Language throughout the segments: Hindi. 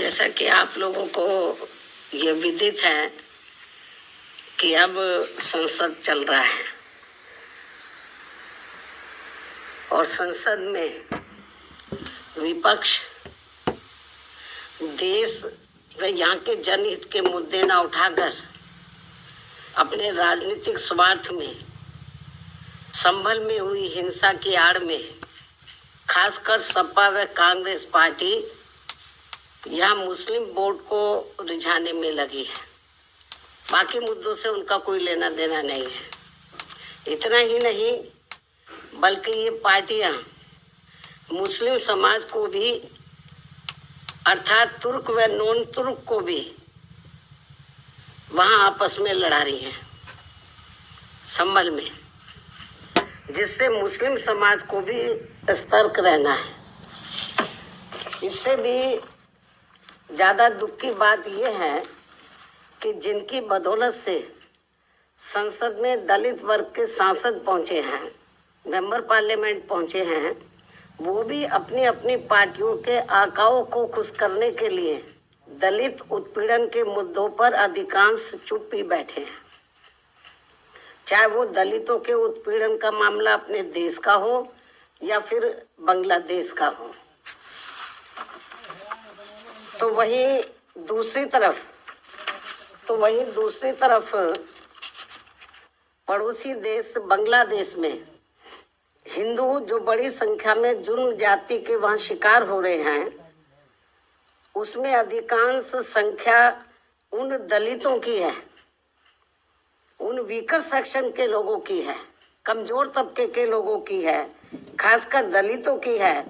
जैसा कि आप लोगों को ये विदित है कि अब संसद चल रहा है और संसद में विपक्ष देश व यहाँ के जनहित के मुद्दे न उठाकर अपने राजनीतिक स्वार्थ में संभल में हुई हिंसा की आड़ में खासकर सपा व कांग्रेस पार्टी यहाँ मुस्लिम वोट को रिझाने में लगी है। बाकी मुद्दों से उनका कोई लेना देना नहीं है। इतना ही नहीं बल्कि ये पार्टियां मुस्लिम समाज को भी अर्थात तुर्क व नॉन तुर्क को भी वहां आपस में लड़ा रही हैं संभल में, जिससे मुस्लिम समाज को भी सतर्क रहना है। इससे भी ज़्यादा दुख की बात यह है कि जिनकी बदौलत से संसद में दलित वर्ग के सांसद पहुंचे हैं, मेंबर पार्लियामेंट पहुंचे हैं, वो भी अपनी अपनी पार्टियों के आकाओं को खुश करने के लिए दलित उत्पीड़न के मुद्दों पर अधिकांश चुप ही बैठे हैं। चाहे वो दलितों के उत्पीड़न का मामला अपने देश का हो या फिर बांग्लादेश का हो। तो वहीं दूसरी तरफ पड़ोसी देश बांग्लादेश में हिंदू जो बड़ी संख्या में जुर्म जाति के वहां शिकार हो रहे हैं, उसमें अधिकांश संख्या उन दलितों की है, उन वीकर सेक्शन के लोगों की है, कमजोर तबके के लोगों की है, खासकर दलितों की है,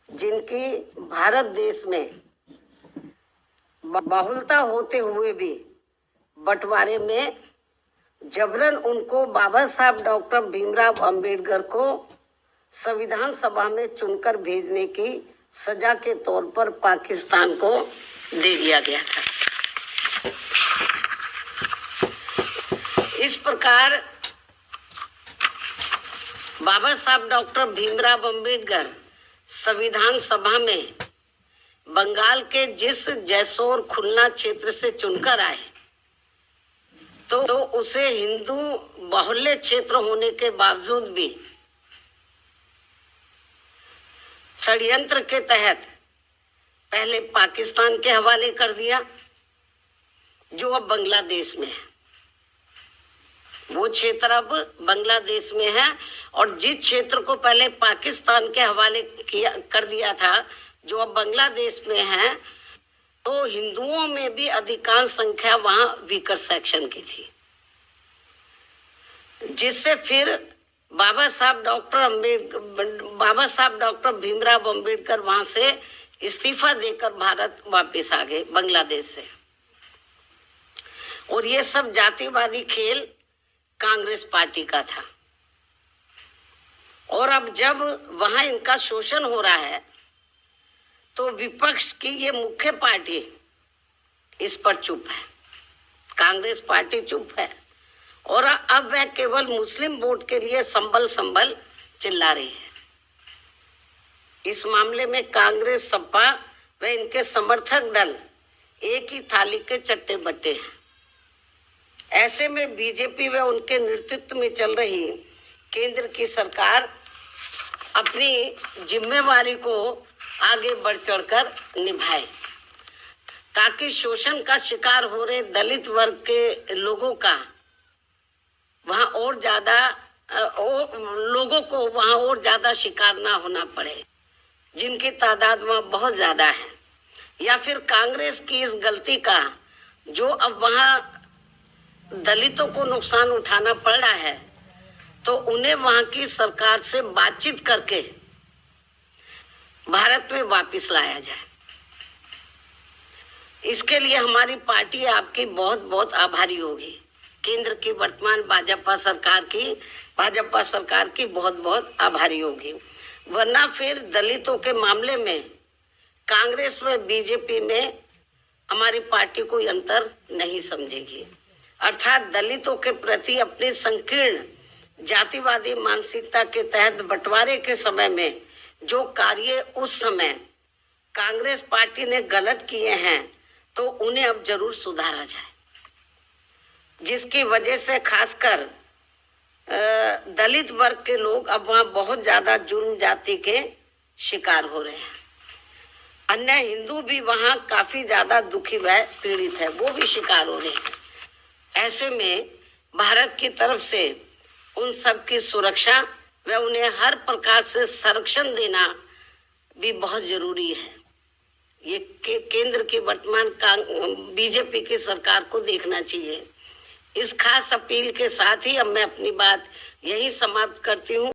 जिनकी भारत देश में बहुलता होते हुए भी बंटवारे में जबरन उनको बाबा साहब डॉक्टर भीमराव अंबेडकर को संविधान सभा में चुनकर भेजने की सजा के तौर पर पाकिस्तान को दे दिया गया था। इस प्रकार बाबा साहब डॉक्टर भीमराव अंबेडकर संविधान सभा में बंगाल के जिस जैसोर खुलना क्षेत्र से चुनकर आए, तो उसे हिंदू बाहुल्य क्षेत्र होने के बावजूद भी षड्यंत्र के तहत पहले पाकिस्तान के हवाले कर दिया, जो अब बांग्लादेश में है। वो क्षेत्र अब बांग्लादेश में है और जिस क्षेत्र को पहले पाकिस्तान के हवाले कर दिया था, जो अब बांग्लादेश में है, तो हिंदुओं में भी अधिकांश संख्या वहां वीकर सेक्शन की थी, जिससे फिर बाबा साहब डॉक्टर भीमराव अंबेडकर वहां से इस्तीफा देकर भारत वापस आ गए बांग्लादेश से। और ये सब जातिवादी खेल कांग्रेस पार्टी का था। और अब जब वहां इनका शोषण हो रहा है, तो विपक्ष की ये मुख्य पार्टी इस पर चुप है, कांग्रेस पार्टी चुप है। और अब वह केवल मुस्लिम वोट के लिए संभल चिल्ला रही है। इस मामले में कांग्रेस, सपा व इनके समर्थक दल एक ही थाली के चट्टे बट्टे हैं। ऐसे में बीजेपी व उनके नेतृत्व में चल रही केंद्र की सरकार अपनी जिम्मेवारी को आगे बढ़ चढ़कर निभाए, ताकि शोषण का शिकार हो रहे दलित वर्ग के लोगों का वहां और ज्यादा लोगों को वहां और ज्यादा शिकार ना होना पड़े, जिनकी तादाद वहां बहुत ज्यादा है। या फिर कांग्रेस की इस गलती का जो अब वहां दलितों को नुकसान उठाना पड़ रहा है, तो उन्हें वहां की सरकार से बातचीत करके भारत में वापस लाया जाए। इसके लिए हमारी पार्टी आपकी बहुत बहुत आभारी होगी। केंद्र की वर्तमान भाजपा सरकार की बहुत बहुत आभारी होगी। वरना फिर दलितों के मामले में कांग्रेस व बीजेपी में हमारी पार्टी कोई अंतर नहीं समझेगी। अर्थात दलितों के प्रति अपनी संकीर्ण जातिवादी मानसिकता के तहत बंटवारे के समय में जो कार्य उस समय कांग्रेस पार्टी ने गलत किए हैं तो उन्हें अब जरूर सुधारा जाए, जिसकी वजह से खासकर दलित वर्ग के लोग अब वहां बहुत ज्यादा जुर्म जाति के शिकार हो रहे हैं। अन्य हिंदू भी वहां काफी ज्यादा दुखी व पीड़ित है, वो भी शिकार हो रहे हैं। ऐसे में भारत की तरफ से उन सब की सुरक्षा व उन्हें हर प्रकार से संरक्षण देना भी बहुत जरूरी है। ये केंद्र की वर्तमान बीजेपी की सरकार को देखना चाहिए। इस खास अपील के साथ ही अब मैं अपनी बात यही समाप्त करती हूँ।